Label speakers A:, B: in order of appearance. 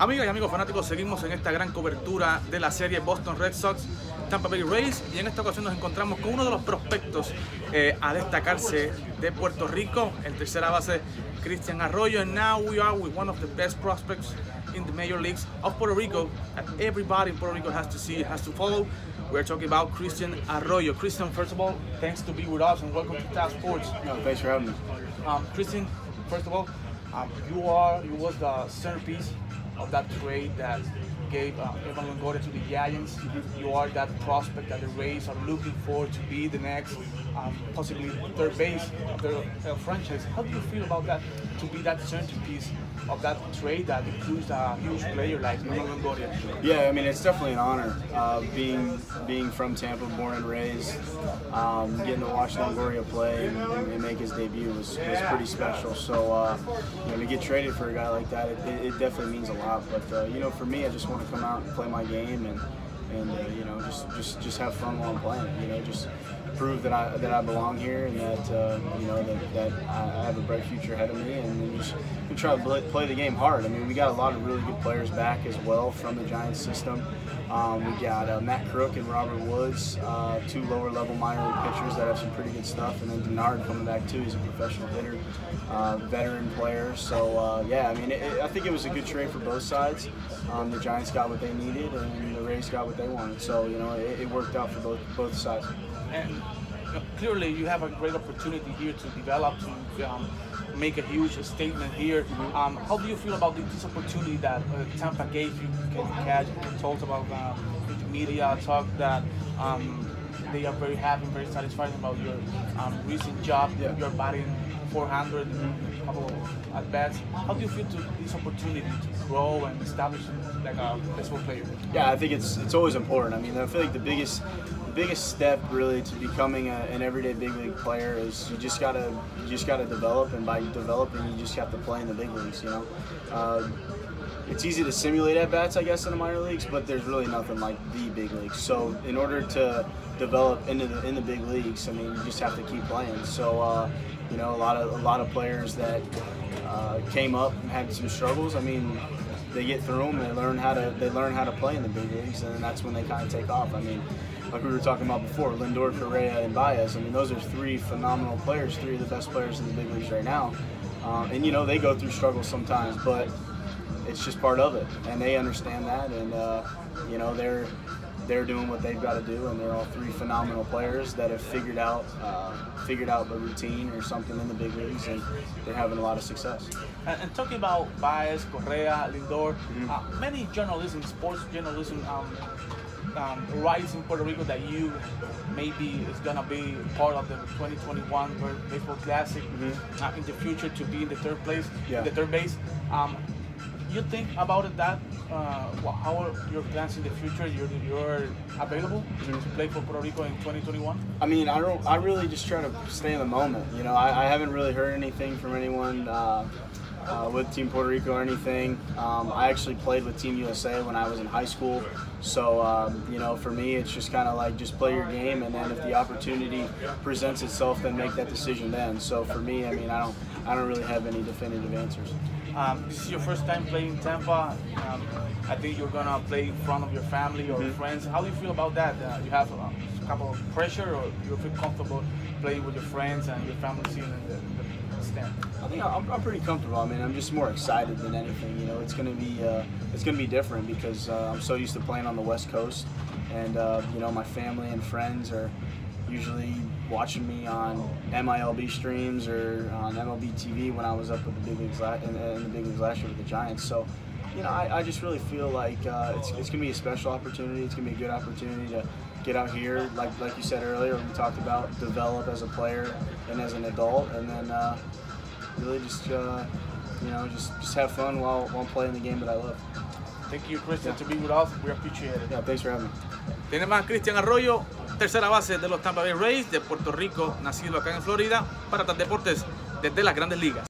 A: Amigas y amigos fanáticos, seguimos en esta gran cobertura de la serie Boston Red Sox Tampa Bay Rays, y en esta ocasión nos encontramos con uno de los prospectos a destacarse de Puerto Rico, el tercera base Christian Arroyo. And now we are with one of the best prospects in the major leagues of Puerto Rico that everybody in Puerto Rico has to see, has to follow. We're talking about Christian Arroyo. Christian, first of all, thanks to be with us and welcome to TAP Sports.
B: No, thanks for having me.
A: Christian, first of all, you was the centerpiece of that trade that gave Evan Longoria to the Giants. You are that prospect that the Rays are looking for to be the next, possibly third base of their franchise. How do you feel about that, to be that centerpiece of that trade that includes a huge player like Evan Longoria?
B: Yeah, I mean, it's definitely an honor. Being from Tampa, born and raised, getting to watch Longoria play and make his debut was pretty special. So, to get traded for a guy like that, it definitely means a lot. But for me, I just want to come out and play my game and just have fun while I'm playing. Just prove that I belong here and that that I have a bright future ahead of me, and then just try to play the game hard. I mean, we got a lot of really good players back as well from the Giants system. We got Matt Crook and Robert Woods, two lower-level minor league pitchers that have some pretty good stuff, and then Denard coming back too. He's a professional hitter, veteran player. So yeah, I mean, I think it was a good trade for both sides. The Giants got what they needed, and the Rays got what they wanted. So it worked out for both sides.
A: And clearly, you have a great opportunity here to develop, to make a huge statement here. How do you feel about this opportunity that Tampa gave you? Can you talk about the media talk that they are very happy, very satisfied about your recent job.
B: Yeah.
A: You're batting 400, a couple of at bats. How do you feel to this opportunity to grow and establish like a baseball player?
B: Yeah, I think it's always important. I mean, I feel like the biggest step really to becoming an everyday big league player is you just gotta develop, and by developing you just have to play in the big leagues. It's easy to simulate at bats, I guess, in the minor leagues, but there's really nothing like the big leagues. So in order to develop in the big leagues, I mean, you just have to keep playing. So a lot of players that came up and had some struggles. I mean, they get through them, they learn how to play in the big leagues, and that's when they kind of take off. I mean, like we were talking about before, Lindor, Correa, and Baez. I mean, those are three phenomenal players, three of the best players in the big leagues right now. And they go through struggles sometimes, but it's just part of it, and they understand that, and they're doing what they've got to do, and they're all three phenomenal players that have figured out a routine or something in the big leagues, and they're having a lot of success.
A: And talking about Baez, Correa, Lindor, many journalism, sports journalism, writes in Puerto Rico that you maybe is gonna be part of the 2021 World Baseball Classic in the future, to be in the third place, the third base. You think about it that how are your plans in the future? You're available to play for Puerto Rico in 2021?
B: I mean, I really just try to stay in the moment. I haven't really heard anything from anyone with Team Puerto Rico or anything. I actually played with Team USA when I was in high school. So, for me, it's just kind of like just play your game, and then if the opportunity presents itself, then make that decision then. So for me, I mean, I don't really have any definitive answers.
A: This is your first time playing Tampa. I think you're gonna play in front of your family or friends. How do you feel about that? You have a couple of pressure, or you feel comfortable playing with your friends and your family seeing in the stand?
B: I think I'm pretty comfortable. I mean, I'm just more excited than anything. It's gonna be different because I'm so used to playing on the West Coast, and my family and friends are usually watching me on MILB streams or on MLB TV when I was up with the big leagues in the big leagues last year with the Giants. So, I just really feel like it's gonna be a special opportunity. It's gonna be a good opportunity to get out here, like you said earlier, we talked about develop as a player and as an adult, and then really just have fun while playing the game that I love.
A: Thank you, Christian, to be with us. We appreciate it.
B: Yeah, thanks for having me.
A: Tenemos a Christian Arroyo, tercera base de los Tampa Bay Rays de Puerto Rico, nacido acá en Florida, para TAP Deportes desde las Grandes Ligas.